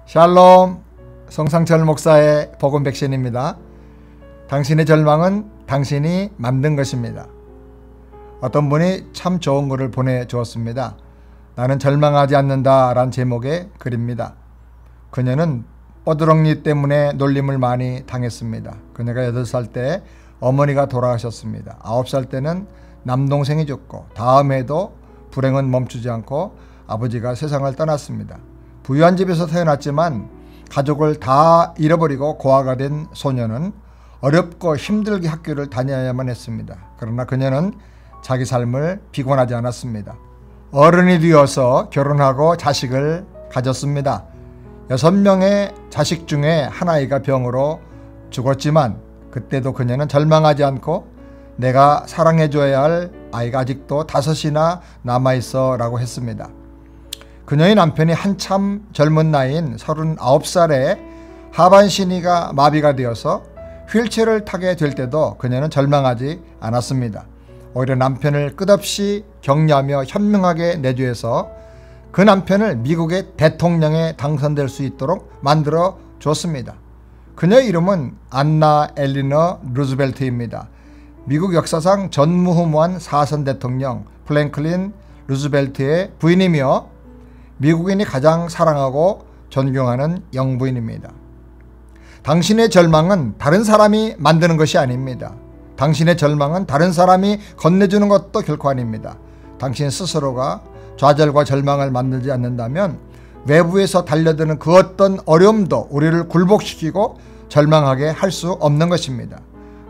샬롬, 성상철 목사의 복음 백신입니다. 당신의 절망은 당신이 만든 것입니다. 어떤 분이 참 좋은 글을 보내주었습니다. 나는 절망하지 않는다 라는 제목의 글입니다. 그녀는 뻐드렁니 때문에 놀림을 많이 당했습니다. 그녀가 8살 때 어머니가 돌아가셨습니다. 9살 때는 남동생이 죽고 다음 해도 불행은 멈추지 않고 아버지가 세상을 떠났습니다. 부유한 집에서 태어났지만 가족을 다 잃어버리고 고아가 된 소녀는 어렵고 힘들게 학교를 다녀야만 했습니다. 그러나 그녀는 자기 삶을 비관하지 않았습니다. 어른이 되어서 결혼하고 자식을 가졌습니다. 6명의 자식 중에 한 아이가 병으로 죽었지만 그때도 그녀는 절망하지 않고 내가 사랑해줘야 할 아이가 아직도 5이나 남아있어 라고 했습니다. 그녀의 남편이 한참 젊은 나이인 39살에 하반신이가 마비가 되어서 휠체어를 타게 될 때도 그녀는 절망하지 않았습니다. 오히려 남편을 끝없이 격려하며 현명하게 내조해서 그 남편을 미국의 대통령에 당선될 수 있도록 만들어 줬습니다. 그녀의 이름은 안나 엘리너 루즈벨트입니다. 미국 역사상 전무후무한 4선 대통령 프랭클린 루즈벨트의 부인이며 미국인이 가장 사랑하고 존경하는 영부인입니다. 당신의 절망은 다른 사람이 만드는 것이 아닙니다. 당신의 절망은 다른 사람이 건네주는 것도 결코 아닙니다. 당신 스스로가 좌절과 절망을 만들지 않는다면 외부에서 달려드는 그 어떤 어려움도 우리를 굴복시키고 절망하게 할 수 없는 것입니다.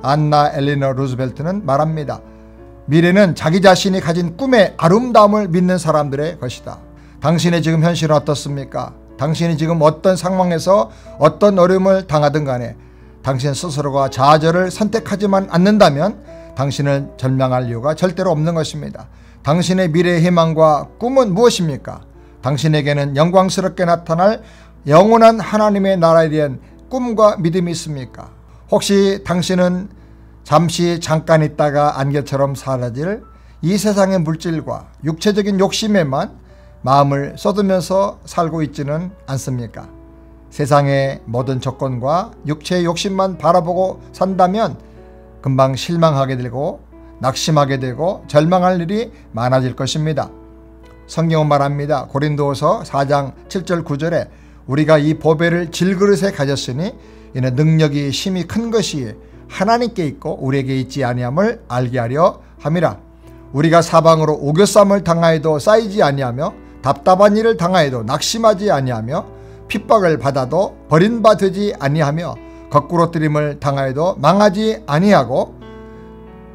안나 엘리너 루즈벨트는 말합니다. 미래는 자기 자신이 가진 꿈의 아름다움을 믿는 사람들의 것이다. 당신의 지금 현실은 어떻습니까? 당신이 지금 어떤 상황에서 어떤 어려움을 당하든 간에 당신 스스로가 좌절을 선택하지만 않는다면 당신을 절망할 이유가 절대로 없는 것입니다. 당신의 미래의 희망과 꿈은 무엇입니까? 당신에게는 영광스럽게 나타날 영원한 하나님의 나라에 대한 꿈과 믿음이 있습니까? 혹시 당신은 잠깐 있다가 안개처럼 사라질 이 세상의 물질과 육체적인 욕심에만 마음을 쏟으면서 살고 있지는 않습니까? 세상의 모든 조건과 육체의 욕심만 바라보고 산다면 금방 실망하게 되고 낙심하게 되고 절망할 일이 많아질 것입니다. 성경은 말합니다. 고린도후서 4장 7절 9절에 우리가 이 보배를 질그릇에 가졌으니 이는 능력이 심히 큰 것이 하나님께 있고 우리에게 있지 아니함을 알게 하려 함이라. 우리가 사방으로 오교쌈을 당하여도 쌓이지 아니하며 답답한 일을 당하여도 낙심하지 아니하며 핍박을 받아도 버린 바 되지 아니하며 거꾸로 뜨림을 당하여도 망하지 아니하고.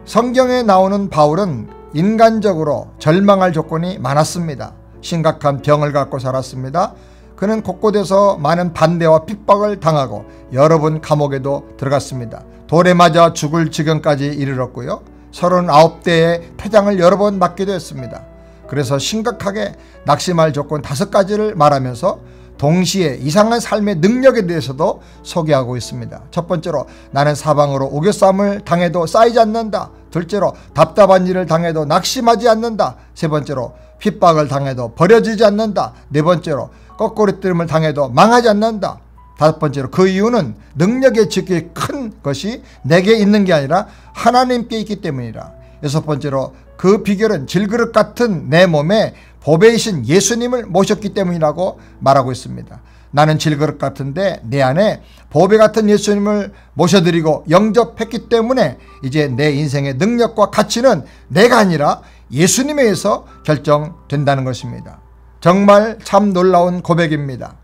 성경에 나오는 바울은 인간적으로 절망할 조건이 많았습니다. 심각한 병을 갖고 살았습니다. 그는 곳곳에서 많은 반대와 핍박을 당하고 여러 번 감옥에도 들어갔습니다. 돌에 맞아 죽을 지경까지 이르렀고요. 39대의 태장을 여러 번 맞기도 했습니다. 그래서 심각하게 낙심할 조건 5가지를 말하면서 동시에 이상한 삶의 능력에 대해서도 소개하고 있습니다. 첫 번째로 나는 사방으로 오교쌈을 당해도 쌓이지 않는다. 둘째로 답답한 일을 당해도 낙심하지 않는다. 세 번째로 핍박을 당해도 버려지지 않는다. 네 번째로 거꾸로뜨림을 당해도 망하지 않는다. 다섯 번째로 그 이유는 능력의 지극히 큰 것이 내게 있는 게 아니라 하나님께 있기 때문이라. 여섯 번째로 그 비결은 질그릇 같은 내 몸에 보배이신 예수님을 모셨기 때문이라고 말하고 있습니다. 나는 질그릇 같은데 내 안에 보배 같은 예수님을 모셔드리고 영접했기 때문에 이제 내 인생의 능력과 가치는 내가 아니라 예수님에 의해서 결정된다는 것입니다. 정말 참 놀라운 고백입니다.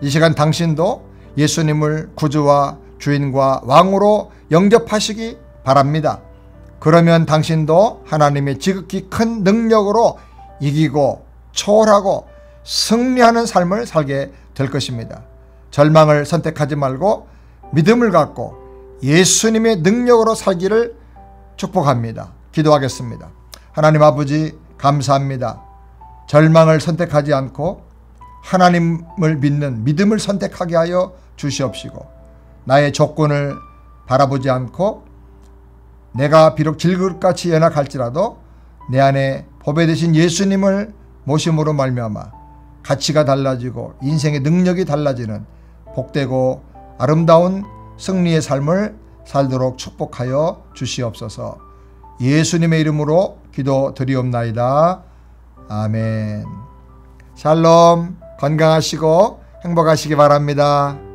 이 시간 당신도 예수님을 구주와 주인과 왕으로 영접하시기 바랍니다. 그러면 당신도 하나님의 지극히 큰 능력으로 이기고 초월하고 승리하는 삶을 살게 될 것입니다. 절망을 선택하지 말고 믿음을 갖고 예수님의 능력으로 살기를 축복합니다. 기도하겠습니다. 하나님 아버지 감사합니다. 절망을 선택하지 않고 하나님을 믿는 믿음을 선택하게 하여 주시옵시고 나의 조건을 바라보지 않고 내가 비록 질그릇같이 연약할지라도 내 안에 보배 되신 예수님을 모심으로 말미암아 가치가 달라지고 인생의 능력이 달라지는 복되고 아름다운 승리의 삶을 살도록 축복하여 주시옵소서. 예수님의 이름으로 기도드리옵나이다. 아멘. 샬롬. 건강하시고 행복하시기 바랍니다.